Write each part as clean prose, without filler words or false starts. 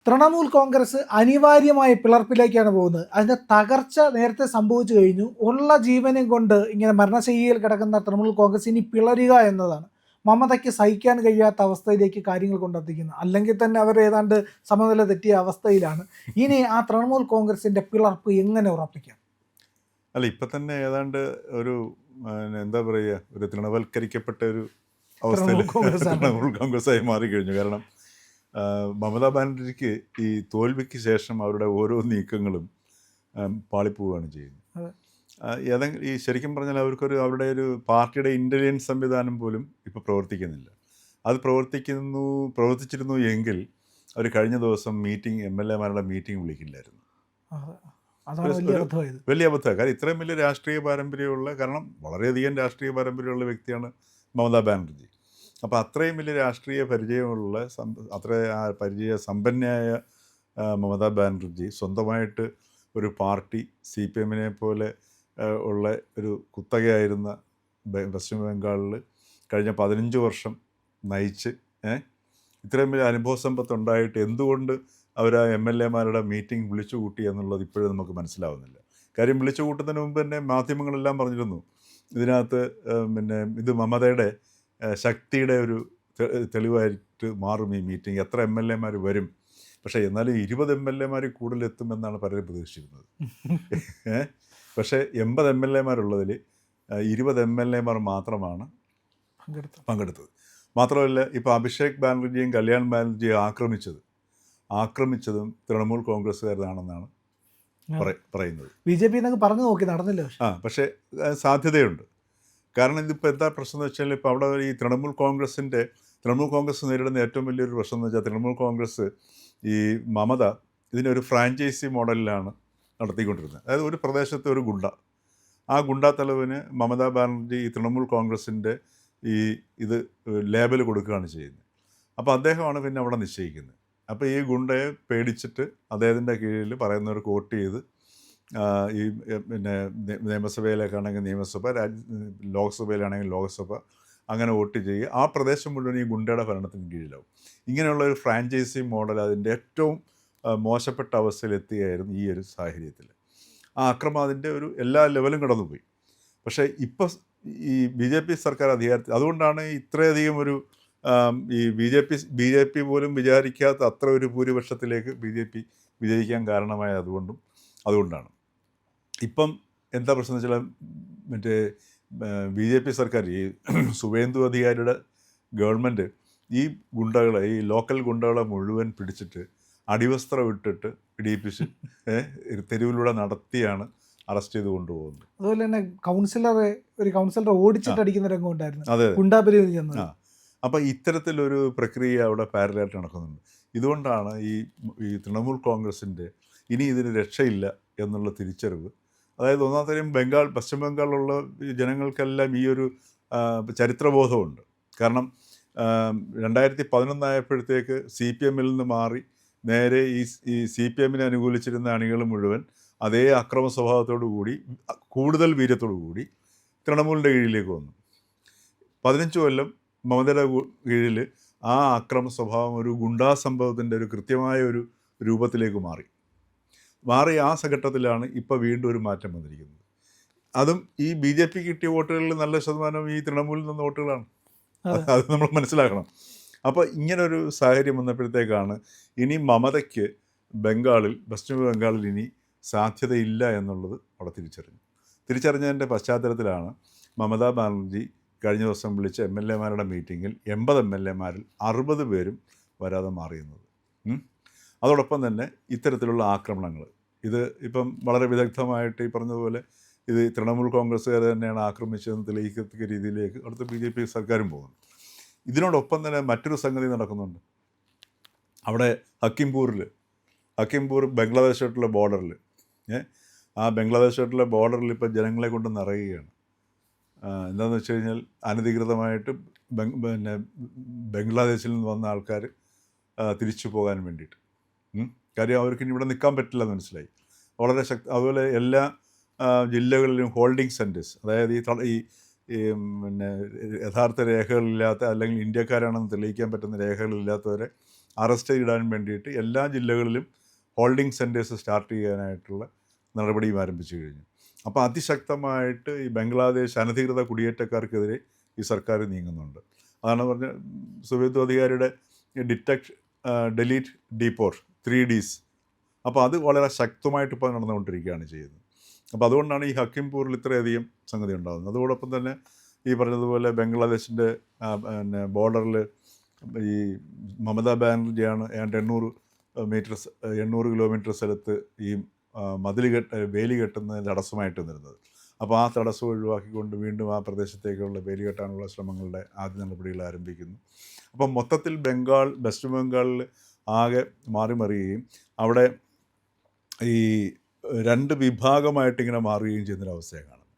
തൃണമൂൽ കോൺഗ്രസ് അനിവാര്യമായ പിളർപ്പിലേക്കാണ് പോകുന്നത്. അതിൻ്റെ തകർച്ച നേരത്തെ സംഭവിച്ചു കഴിഞ്ഞു. ഉള്ള ജീവനും കൊണ്ട് ഇങ്ങനെ മരണശയ്യയിൽ കിടക്കുന്ന തൃണമൂൽ കോൺഗ്രസ് ഇനി പിളരുക എന്നതാണ് മമതയ്ക്ക് സഹിക്കാൻ കഴിയാത്ത അവസ്ഥയിലേക്ക് കാര്യങ്ങൾ കൊണ്ടെത്തിക്കുന്നത്. അല്ലെങ്കിൽ തന്നെ അവർ ഏതാണ്ട് സമനില തെറ്റിയ അവസ്ഥയിലാണ്. ഇനി ആ തൃണമൂൽ കോൺഗ്രസിൻ്റെ പിളർപ്പ് എങ്ങനെ ഉറപ്പിക്കാം? അല്ല, ഇപ്പം തന്നെ ഏതാണ്ട് ഒരു എന്താ പറയുക, ഒരു തൃണവൽക്കരിക്കപ്പെട്ട ഒരു അവസ്ഥയിൽ തൃണമൂൽ കോൺഗ്രസ്സായി മാറിക്കഴിഞ്ഞു. കാരണം മമതാ ബാനർജിക്ക് ഈ തോൽവിക്ക് ശേഷം അവരുടെ ഓരോ നീക്കങ്ങളും പാളിപ്പോവുകയാണ് ചെയ്യുന്നത്. ഏതെങ്കിലും ഈ ശരിക്കും പറഞ്ഞാൽ അവരുടെ ഒരു പാർട്ടിയുടെ ഇൻ്റലിജൻസ് സംവിധാനം പോലും ഇപ്പോൾ പ്രവർത്തിക്കുന്നില്ല. അത് പ്രവർത്തിച്ചിരുന്നു എങ്കിൽ അവർ കഴിഞ്ഞ ദിവസം MLA-മാരുടെ മീറ്റിംഗ് വിളിക്കില്ലായിരുന്നു. വലിയ അബദ്ധമാണ്. കാരണം ഇത്രയും വലിയ രാഷ്ട്രീയ പാരമ്പര്യമുള്ള, കാരണം വളരെയധികം രാഷ്ട്രീയ പാരമ്പര്യമുള്ള വ്യക്തിയാണ് മമതാ ബാനർജി. അപ്പോൾ അത്രയും വലിയ രാഷ്ട്രീയ പരിചയമുള്ള പരിചയ സമ്പന്നയായ മമതാ ബാനർജി സ്വന്തമായിട്ട് ഒരു പാർട്ടി CPM-നെ പോലെ ഉള്ള ഒരു കുത്തകയായിരുന്ന പശ്ചിമ ബംഗാളിൽ കഴിഞ്ഞ 15 വർഷം നയിച്ച് ഇത്രയും വലിയ അനുഭവ സമ്പത്തുണ്ടായിട്ട് എന്തുകൊണ്ട് അവർ ആ MLA-മാരുടെ മീറ്റിംഗ് വിളിച്ചു കൂട്ടി എന്നുള്ളത് ഇപ്പോഴും നമുക്ക് മനസ്സിലാവുന്നില്ല. കാര്യം വിളിച്ചു കൂട്ടുന്നതിന് മുമ്പ് തന്നെ മാധ്യമങ്ങളെല്ലാം പറഞ്ഞിരുന്നു, ഇതിനകത്ത് ഇത് മമതയുടെ ശക്തിയുടെ ഒരു തെളിവായിട്ട് മാറും ഈ മീറ്റിംഗ്, എത്ര MLA-മാർ വരും. പക്ഷേ എന്നാലും 20 MLA-മാർ കൂടുതലെത്തുമെന്നാണ് പലരും പ്രതീക്ഷിച്ചിരുന്നത്. പക്ഷേ 80 MLA-മാരുള്ളതിൽ 20 MLA-മാർ മാത്രമാണ് പങ്കെടുത്തത്. മാത്രമല്ല, ഇപ്പോൾ അഭിഷേക് ബാനർജിയും കല്യാൺ ബാനർജിയും ആക്രമിച്ചതും തൃണമൂൽ കോൺഗ്രസ്സുകാരാണെന്നാണ് പറയുന്നത്. BJP പറഞ്ഞു നോക്കി, നടന്നില്ല. പക്ഷേ സാധ്യതയുണ്ട്. കാരണം ഇതിപ്പോൾ എന്താ പ്രശ്നം എന്ന് വെച്ചാൽ, ഇപ്പോൾ അവിടെ ഈ തൃണമൂൽ കോൺഗ്രസ് നേരിടുന്ന ഏറ്റവും വലിയൊരു പ്രശ്നം എന്ന് വെച്ചാൽ, തൃണമൂൽ കോൺഗ്രസ് ഈ മമത ഇതിനൊരു ഫ്രാഞ്ചൈസി മോഡലിലാണ് നടത്തിക്കൊണ്ടിരുന്നത്. അതായത് ഒരു പ്രദേശത്തെ ഒരു ആ ഗുണ്ടാ തലവന് മമതാ ബാനർജി ഈ തൃണമൂൽ കോൺഗ്രസിൻ്റെ ഇത് ലേബൽ കൊടുക്കുകയാണ് ചെയ്യുന്നത്. അപ്പോൾ അദ്ദേഹമാണ് പിന്നെ അവിടെ നിശ്ചയിക്കുന്നത്. അപ്പോൾ ഈ ഗുണ്ടയെ പേടിച്ചിട്ട് അദ്ദേഹത്തിൻ്റെ കീഴിൽ പറയുന്നവർക്ക് വോട്ട് ചെയ്ത് ഈ നിയമസഭയിലേക്കാണെങ്കിൽ നിയമസഭ, ലോക്സഭയിലാണെങ്കിൽ ലോക്സഭ, അങ്ങനെ വോട്ട് ചെയ്യുക. ആ പ്രദേശം മുഴുവൻ ഈ ഗുണ്ടയുടെ ഭരണത്തിന് കീഴിലാവും. ഇങ്ങനെയുള്ള ഒരു ഫ്രാഞ്ചൈസി മോഡൽ അതിൻ്റെ ഏറ്റവും മോശപ്പെട്ട അവസ്ഥയിലെത്തുകയായിരുന്നു ഈ ഒരു സാഹചര്യത്തിൽ. ആ അക്രമം അതിൻ്റെ ഒരു എല്ലാ ലെവലും കടന്നുപോയി. പക്ഷേ ഇപ്പോൾ ഈ BJP സർക്കാർ അധികാരത്തിൽ, അതുകൊണ്ടാണ് ഇത്രയധികം ഒരു ഈ BJP പോലും വിചാരിക്കാത്ത അത്ര ഒരു ഭൂരിപക്ഷത്തിലേക്ക് BJP വിജയിക്കാൻ കാരണമായ അതുകൊണ്ടാണ്. ഇപ്പം എന്താ പ്രശ്നം എന്ന് വെച്ചാൽ, BJP സർക്കാർ, ഈ സുവേന്ദു അധികാരിയുടെ ഗവൺമെൻറ് ഈ ലോക്കൽ ഗുണ്ടകളെ മുഴുവൻ പിടിച്ചിട്ട് അടിവസ്ത്രം ഇട്ടിട്ട് ഇടിയിപ്പിച്ച് തെരുവിലൂടെ നടത്തിയാണ് അറസ്റ്റ് ചെയ്ത് കൊണ്ടുപോകുന്നത്. അതുപോലെ തന്നെ കൗൺസിലറെ ഓടിച്ചിട്ട് അടിക്കുന്ന രംഗം ഉണ്ടായിരുന്നു. അപ്പോൾ ഇത്തരത്തിലൊരു പ്രക്രിയ അവിടെ പാരലായിട്ട് നടക്കുന്നുണ്ട്. ഇതുകൊണ്ടാണ് ഈ തൃണമൂൽ കോൺഗ്രസിൻ്റെ ഇനി ഇതിന് രക്ഷയില്ല എന്നുള്ള തിരിച്ചറിവ്. അതായത് ഒന്നാമത്തെ പശ്ചിമ ബംഗാളിലുള്ള ജനങ്ങൾക്കെല്ലാം ഈ ഒരു ചരിത്രബോധമുണ്ട്. കാരണം 2011 ആയപ്പോഴത്തേക്ക് CPM-ൽ നിന്ന് മാറി നേരെ ഈ CPM-നെ അനുകൂലിച്ചിരുന്ന അണികൾ മുഴുവൻ അതേ അക്രമ സ്വഭാവത്തോടു കൂടി, കൂടുതൽ വീര്യത്തോടു കൂടി തൃണമൂലിൻ്റെ കീഴിലേക്ക് വന്നു. 15 കൊല്ലം മമതയുടെ കീഴിൽ ആ അക്രമ സ്വഭാവം ഒരു ഗുണ്ടാ സംഭവത്തിൻ്റെ ഒരു കൃത്യമായ ഒരു രൂപത്തിലേക്ക് മാറി ആ ഘട്ടത്തിലാണ് ഇപ്പോൾ വീണ്ടും ഒരു മാറ്റം വന്നിരിക്കുന്നത്. അതും ഈ BJP കിട്ടിയ വോട്ടുകളിൽ നല്ല ശതമാനം ഈ തൃണമൂലിൽ നിന്ന് വോട്ടുകളാണ്. അത് നമ്മൾ മനസ്സിലാക്കണം. അപ്പോൾ ഇങ്ങനൊരു സാഹചര്യം വന്നപ്പോഴത്തേക്കാണ് ഇനി മമതയ്ക്ക് പശ്ചിമ ബംഗാളിൽ ഇനി സാധ്യതയില്ല എന്നുള്ളത് അവിടെ തിരിച്ചറിഞ്ഞതിൻ്റെ പശ്ചാത്തലത്തിലാണ് മമതാ ബാനർജി കഴിഞ്ഞ ദിവസം വിളിച്ച MLA-മാരുടെ മീറ്റിങ്ങിൽ 80 MLA-മാരിൽ 60 പേരും വരാതെ മാറിയുന്നത്. അതോടൊപ്പം തന്നെ ഇത്തരത്തിലുള്ള ആക്രമണങ്ങൾ, ഇത് ഇപ്പം വളരെ വിദഗ്ധമായിട്ട് ഈ പറഞ്ഞതുപോലെ ഇത് തൃണമൂൽ കോൺഗ്രസ്സുകാർ തന്നെയാണ് ആക്രമിച്ചതെന്ന് തെളിയിക്കത്തക്ക രീതിയിലേക്ക് അടുത്ത BJP സർക്കാരും പോകുന്നു. ഇതിനോടൊപ്പം തന്നെ മറ്റൊരു സംഗതി നടക്കുന്നുണ്ട്. അവിടെ ഹക്കിംപൂർ ബംഗ്ലാദേശായിട്ടുള്ള ബോർഡറിൽ, ആ ബംഗ്ലാദേശായിട്ടുള്ള ബോർഡറിൽ ഇപ്പോൾ ജനങ്ങളെ കൊണ്ട് നിറയുകയാണ്. എന്താണെന്ന് വെച്ച് കഴിഞ്ഞാൽ, അനധികൃതമായിട്ട് ബംഗ്ലാദേശിൽ നിന്ന് വന്ന ആൾക്കാർ തിരിച്ചു പോകാൻ വേണ്ടിയിട്ട്. കാര്യം അവർക്കിനി ഇവിടെ നിൽക്കാൻ പറ്റില്ല എന്ന് മനസ്സിലായി. വളരെ അതുപോലെ എല്ലാ ജില്ലകളിലും ഹോൾഡിംഗ് സെൻറ്റേഴ്സ്, അതായത് ഈ യഥാർത്ഥ രേഖകളില്ലാത്ത അല്ലെങ്കിൽ ഇന്ത്യക്കാരാണെന്ന് തെളിയിക്കാൻ പറ്റുന്ന രേഖകളില്ലാത്തവരെ അറസ്റ്റ് ഇടാൻ വേണ്ടിയിട്ട് എല്ലാ ജില്ലകളിലും ഹോൾഡിംഗ് സെൻറ്റേഴ്സ് സ്റ്റാർട്ട് ചെയ്യാനായിട്ടുള്ള നടപടിയും ആരംഭിച്ചു കഴിഞ്ഞു. അപ്പോൾ അതിശക്തമായിട്ട് ഈ ബംഗ്ലാദേശ് അനധികൃത കുടിയേറ്റക്കാർക്കെതിരെ ഈ സർക്കാർ നീങ്ങുന്നുണ്ട്. അതാണ് പറഞ്ഞ സുവേന്ദു അധികാരിയുടെ ഡിറ്റക്ട്, ഡെലീറ്റ്, ഡീപോർട്ട് 3Ds. അപ്പോൾ അത് വളരെ ശക്തമായിട്ട് ഇപ്പോൾ നടന്നുകൊണ്ടിരിക്കുകയാണ് ചെയ്യുന്നത്. അപ്പോൾ അതുകൊണ്ടാണ് ഈ ഹക്കിംപൂരിൽ ഇത്രയധികം സംഗതി ഉണ്ടാകുന്നത്. അതോടൊപ്പം തന്നെ ഈ പറഞ്ഞതുപോലെ ബംഗ്ലാദേശിൻ്റെ പിന്നെ ബോർഡറിൽ ഈ മമതാ ബാനർജിയാണ് ഏതാണ്ട് 800 കിലോമീറ്റർ സ്ഥലത്ത് ഈ വേലി കെട്ടുന്നതിന് തടസ്സമായിട്ട് നിന്നിരുന്നത്. അപ്പോൾ ആ തടസ്സം ഒഴിവാക്കിക്കൊണ്ട് വീണ്ടും ആ പ്രദേശത്തേക്കുള്ള വേലി കെട്ടാനുള്ള ശ്രമങ്ങളുടെ ആദ്യ നടപടികൾ ആരംഭിക്കുന്നു. അപ്പം മൊത്തത്തിൽ വെസ്റ്റ് ബംഗാളിൽ ആകെ മാറിമറിയുകയും അവിടെ ഈ 2 വിഭാഗമായിട്ട് ഇങ്ങനെ മാറുകയും ചെയ്യുന്നൊരവസ്ഥയാണ് കാണുന്നത്.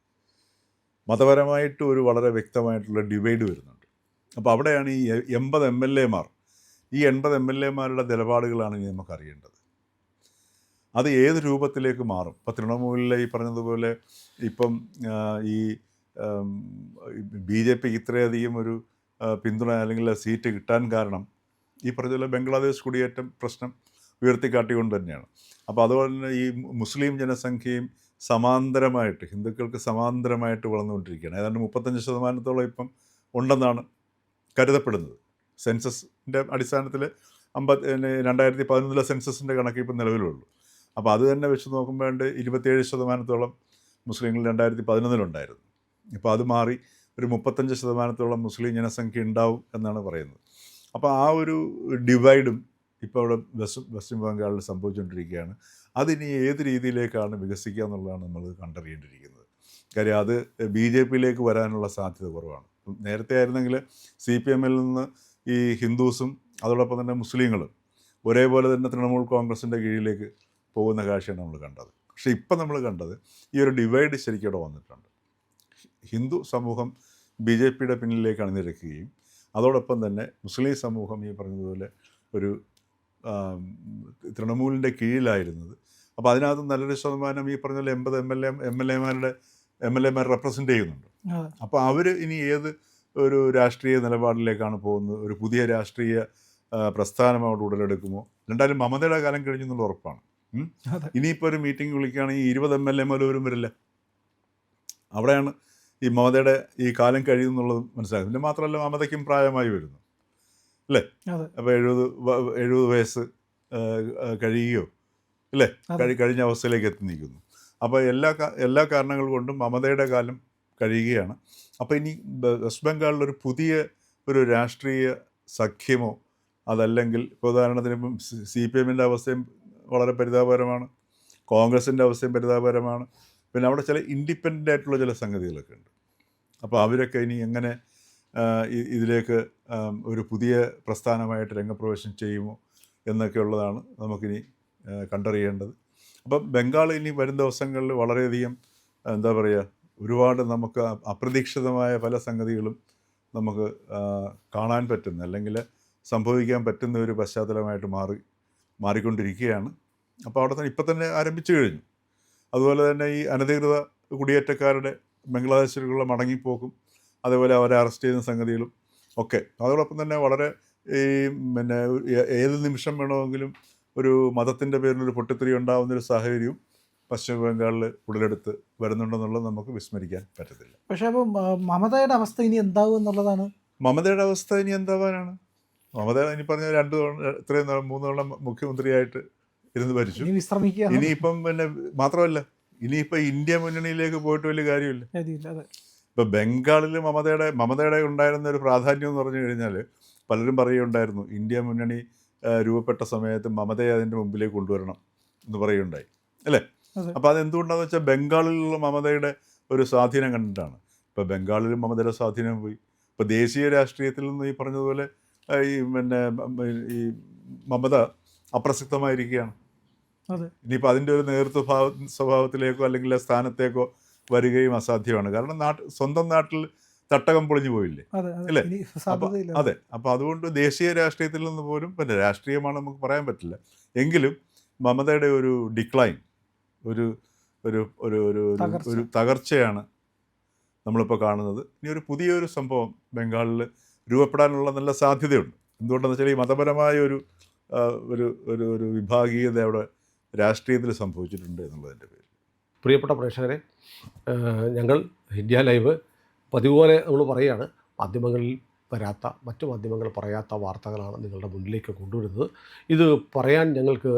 മതപരമായിട്ട് ഒരു വളരെ വ്യക്തമായിട്ടുള്ള ഡിവൈഡ് വരുന്നുണ്ട്. അപ്പോൾ അവിടെയാണ് ഈ 80 MLA-മാർ, ഈ 80 MLA-മാരുടെ നിലപാടുകളാണ് ഇനി നമുക്കറിയേണ്ടത്. അത് ഏത് രൂപത്തിലേക്ക് മാറും? ഇപ്പോൾ തൃണമൂലിലെ ഈ പറഞ്ഞതുപോലെ ഇപ്പം ഈ BJPക്ക് ഇത്രയധികം ഒരു പിന്തുണ അല്ലെങ്കിൽ സീറ്റ് കിട്ടാൻ കാരണം ഈ പറഞ്ഞതുപോലെ ബംഗ്ലാദേശ് കുടിയേറ്റം പ്രശ്നം ഉയർത്തിക്കാട്ടിക്കൊണ്ട് തന്നെയാണ്. അപ്പോൾ അതുപോലെ തന്നെ ഈ മുസ്ലിം ജനസംഖ്യയും സമാന്തരമായിട്ട്, ഹിന്ദുക്കൾക്ക് സമാന്തരമായിട്ട് വളർന്നുകൊണ്ടിരിക്കുകയാണ്. ഏതാണ്ട് 35% ഇപ്പം ഉണ്ടെന്നാണ് കരുതപ്പെടുന്നത്. സെൻസസിൻ്റെ അടിസ്ഥാനത്തിൽ 2011 സെൻസസിൻ്റെ കണക്ക് ഇപ്പം നിലവിലുള്ളൂ. അപ്പോൾ അത് തന്നെ വെച്ച് നോക്കുമ്പോൾ 27% മുസ്ലിങ്ങൾ 2011 ഇപ്പോൾ അത് മാറി ഒരു 35% മുസ്ലിം ജനസംഖ്യ ഉണ്ടാവും എന്നാണ് പറയുന്നത്. അപ്പോൾ ആ ഒരു ഡിവൈഡും ഇപ്പോൾ അവിടെ വെസ്റ്റ് ബംഗാളിൽ സംഭവിച്ചുകൊണ്ടിരിക്കുകയാണ്. അതിനി ഏത് രീതിയിലേക്കാണ് വികസിക്കുക എന്നുള്ളതാണ് നമ്മൾ കണ്ടറിയേണ്ടിയിരിക്കുന്നത്. കാര്യം അത് BJPയിലേക്ക് വരാനുള്ള സാധ്യത കുറവാണ്. നേരത്തെ ആയിരുന്നെങ്കിൽ CPM-ൽ നിന്ന് ഈ ഹിന്ദുസും അതോടൊപ്പം തന്നെ മുസ്ലിങ്ങളും ഒരേപോലെ തന്നെ തൃണമൂൽ കോൺഗ്രസിൻ്റെ കീഴിലേക്ക് പോകുന്ന കാഴ്ചയാണ് നമ്മൾ കണ്ടത്. പക്ഷേ ഇപ്പം നമ്മൾ കണ്ടത് ഈ ഒരു ഡിവൈഡ് ശരിക്കും അവിടെ വന്നിട്ടുണ്ട്. ഹിന്ദു സമൂഹം BJPയുടെ പിന്നിലേക്ക് അണിനിരക്കുകയും അതോടൊപ്പം തന്നെ മുസ്ലിം സമൂഹം ഈ പറഞ്ഞതുപോലെ ഒരു തൃണമൂലിൻ്റെ കീഴിലായിരുന്നത്. അപ്പോൾ അതിനകത്ത് നല്ലൊരു ശതമാനം ഈ പറഞ്ഞ 80 MLA-മാർ റെപ്രസെൻ്റ് ചെയ്യുന്നുണ്ട്. അപ്പോൾ അവർ ഇനി ഏത് ഒരു രാഷ്ട്രീയ നിലപാടിലേക്കാണ് പോകുന്നത്? ഒരു പുതിയ രാഷ്ട്രീയ പ്രസ്ഥാനം അവിടെ ഉടലെടുക്കുമോ? എന്തായാലും മമതയുടെ കാലം കഴിഞ്ഞു എന്നുള്ള ഉറപ്പാണ്. ഇനിയിപ്പോൾ ഒരു മീറ്റിംഗ് വിളിക്കുകയാണെങ്കിൽ 20 MLA-മാർ പോലും വരില്ല. അവിടെയാണ് ഈ മമതയുടെ ഈ കാലം കഴിയുമെന്നുള്ളത് മനസ്സിലാക്കുന്നത്. പിന്നെ മാത്രമല്ല മമതയ്ക്കും പ്രായമായി വരുന്നു അല്ലേ? അപ്പോൾ 70 വയസ്സ് കഴിയുകയോ അല്ലേ, കഴിഞ്ഞ അവസ്ഥയിലേക്ക് എത്തി നിൽക്കുന്നു. അപ്പോൾ എല്ലാ കാരണങ്ങൾ കൊണ്ടും മമതയുടെ കാലം കഴിയുകയാണ്. അപ്പോൾ ഇനി വെസ്റ്റ് ബംഗാളിലൊരു പുതിയ ഒരു രാഷ്ട്രീയ സഖ്യമോ അതല്ലെങ്കിൽ ഇപ്പോൾ ഉദാഹരണത്തിന് ഇപ്പം CPM-ൻ്റെ അവസ്ഥയും വളരെ പരിതാപകരമാണ്, കോൺഗ്രസിൻ്റെ അവസ്ഥയും പരിതാപകരമാണ്. പിന്നെ അവിടെ ചില ഇൻഡിപെൻഡൻ്റ് ആയിട്ടുള്ള ചില സംഗതികളൊക്കെ ഉണ്ട്. അപ്പോൾ അവരൊക്കെ ഇനി എങ്ങനെ ഇതിലേക്ക് ഒരു പുതിയ പ്രസ്ഥാനമായിട്ട് രംഗപ്രവേശം ചെയ്യുമോ എന്നൊക്കെ ഉള്ളതാണ് നമുക്കിനി കണ്ടറിയേണ്ടത്. അപ്പം ബംഗാൾ ഇനി വരും ദിവസങ്ങളിൽ വളരെയധികം എന്താ പറയുക, ഒരുപാട് നമുക്ക് അപ്രതീക്ഷിതമായ പല സംഗതികളും നമുക്ക് കാണാൻ പറ്റുന്ന അല്ലെങ്കിൽ സംഭവിക്കാൻ പറ്റുന്ന ഒരു പശ്ചാത്തലമായിട്ട് മാറിക്കൊണ്ടിരിക്കുകയാണ്. അപ്പോൾ അവിടെ തന്നെ ഇപ്പം തന്നെ ആരംഭിച്ചു കഴിഞ്ഞു. അതുപോലെ തന്നെ ഈ അനധികൃത കുടിയേറ്റക്കാരുടെ ബംഗ്ലാദേശിലുള്ള മടങ്ങിപ്പോക്കും അതേപോലെ അവരെ അറസ്റ്റ് ചെയ്യുന്ന സംഗതികളും ഒക്കെ അതോടൊപ്പം തന്നെ വളരെ ഈ പിന്നെ ഏത് നിമിഷം വേണമെങ്കിലും ഒരു മതത്തിൻ്റെ പേരിലൊരു പൊട്ടിത്തെറി ഉണ്ടാകുന്നൊരു സാഹചര്യവും പശ്ചിമ ബംഗാളിൽ ഉടലെടുത്ത് വരുന്നുണ്ടെന്നുള്ളത് നമുക്ക് വിസ്മരിക്കാൻ പറ്റത്തില്ല. പക്ഷേ അപ്പം മമതയുടെ അവസ്ഥ ഇനി എന്താവും എന്നുള്ളതാണ്. മമതയുടെ അവസ്ഥ ഇനി എന്താവാനാണ്? മമത ഇനി പറഞ്ഞ 3 തവണ മുഖ്യമന്ത്രിയായിട്ട് ഇരുന്ന് ഭരിച്ചു. ഇനിയിപ്പം പിന്നെ മാത്രമല്ല ഇനിയിപ്പോൾ ഇന്ത്യ മുന്നണിയിലേക്ക് പോയിട്ട് വലിയ കാര്യമില്ല. ഇപ്പോൾ ബംഗാളിൽ മമതയുടെ ഉണ്ടായിരുന്ന ഒരു പ്രാധാന്യം എന്ന് പറഞ്ഞു കഴിഞ്ഞാൽ പലരും പറയുകയുണ്ടായിരുന്നു ഇന്ത്യ മുന്നണി രൂപപ്പെട്ട സമയത്ത് മമതയെ അതിൻ്റെ മുമ്പിലേക്ക് കൊണ്ടുവരണം എന്ന് പറയുകയുണ്ടായി അല്ലേ? അപ്പോൾ അതെന്തുകൊണ്ടാണെന്ന് വെച്ചാൽ ബംഗാളിലുള്ള മമതയുടെ ഒരു സ്വാധീനം കണ്ടിട്ടാണ്. ഇപ്പോൾ ബംഗാളിലും മമതയുടെ സ്വാധീനം പോയി. ഇപ്പോൾ ദേശീയ രാഷ്ട്രീയത്തിൽ നിന്ന് ഈ പറഞ്ഞതുപോലെ ഈ മമത അപ്രസക്തമായിരിക്കുകയാണ്. ഇനിയിപ്പോൾ അതിൻ്റെ ഒരു നേതൃത്വ സ്വഭാവത്തിലേക്കോ അല്ലെങ്കിൽ സ്ഥാനത്തേക്കോ വരികയും അസാധ്യമാണ്. കാരണം സ്വന്തം നാട്ടിൽ തട്ടകം പൊളിഞ്ഞു പോയില്ലേ അല്ലേ? അതെ. അപ്പോൾ അതുകൊണ്ട് ദേശീയ രാഷ്ട്രീയത്തിൽ നിന്ന് പോലും പിന്നെ രാഷ്ട്രീയമാണ് നമുക്ക് പറയാൻ പറ്റില്ല എങ്കിലും മമതയുടെ ഒരു ഡിക്ലൈൻ, ഒരു ഒരു ഒരു ഒരു തകർച്ചയാണ് നമ്മളിപ്പോൾ കാണുന്നത്. ഇനി ഒരു പുതിയൊരു സംഭവം ബംഗാളിൽ രൂപപ്പെടാനുള്ള നല്ല സാധ്യതയുണ്ട്. എന്തുകൊണ്ടെന്ന് വെച്ചാൽ ഈ മതപരമായ ഒരു ഒരു ഒരു വിഭാഗീയത അവിടെ രാഷ്ട്രീയത്തിൽ സംഭവിച്ചിട്ടുണ്ട് എന്നുള്ളതിൻ്റെ പേര്. പ്രിയപ്പെട്ട പ്രേക്ഷകരെ, ഞങ്ങൾ ഇന്ത്യ ലൈവ് പതിവ് പോലെ നമ്മൾ പറയുകയാണ്, മാധ്യമങ്ങളിൽ വരാത്ത, മറ്റു മാധ്യമങ്ങൾ പറയാത്ത വാർത്തകളാണ് നിങ്ങളുടെ മുന്നിലേക്ക് കൊണ്ടുവരുന്നത്. ഇത് പറയാൻ ഞങ്ങൾക്ക്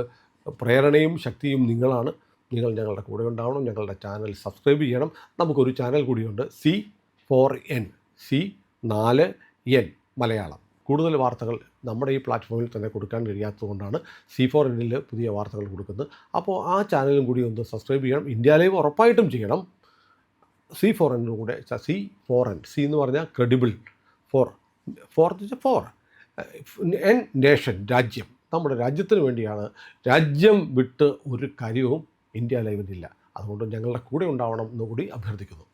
പ്രേരണയും ശക്തിയും നിങ്ങളാണ്. നിങ്ങൾ ഞങ്ങളുടെ കൂടെ ഉണ്ടാവണം. ഞങ്ങളുടെ ചാനൽ സബ്സ്ക്രൈബ് ചെയ്യണം. നമുക്കൊരു ചാനൽ കൂടിയുണ്ട്, C4N, C4N മലയാളം. കൂടുതൽ വാർത്തകൾ നമ്മുടെ ഈ പ്ലാറ്റ്ഫോമിൽ തന്നെ കൊടുക്കാൻ കഴിയാത്തതുകൊണ്ടാണ് C4Nൽ പുതിയ വാർത്തകൾ കൊടുക്കുന്നത്. അപ്പോൾ ആ ചാനലും കൂടി ഒന്ന് സബ്സ്ക്രൈബ് ചെയ്യണം. ഇന്ത്യ ലൈവ് ഉറപ്പായിട്ടും ചെയ്യണം. C4N കൂടെ, C4N, C എന്ന് പറഞ്ഞാൽ ക്രെഡിബിൾ, ഫോർ എൻ നേഷൻ, രാജ്യം. നമ്മുടെ രാജ്യത്തിന് വേണ്ടിയാണ്. രാജ്യം വിട്ട് ഒരു കാര്യവും ഇന്ത്യ ലൈവിനില്ല. അതുകൊണ്ട് ഞങ്ങളുടെ കൂടെ ഉണ്ടാവണം എന്നുകൂടി അഭ്യർത്ഥിക്കുന്നു.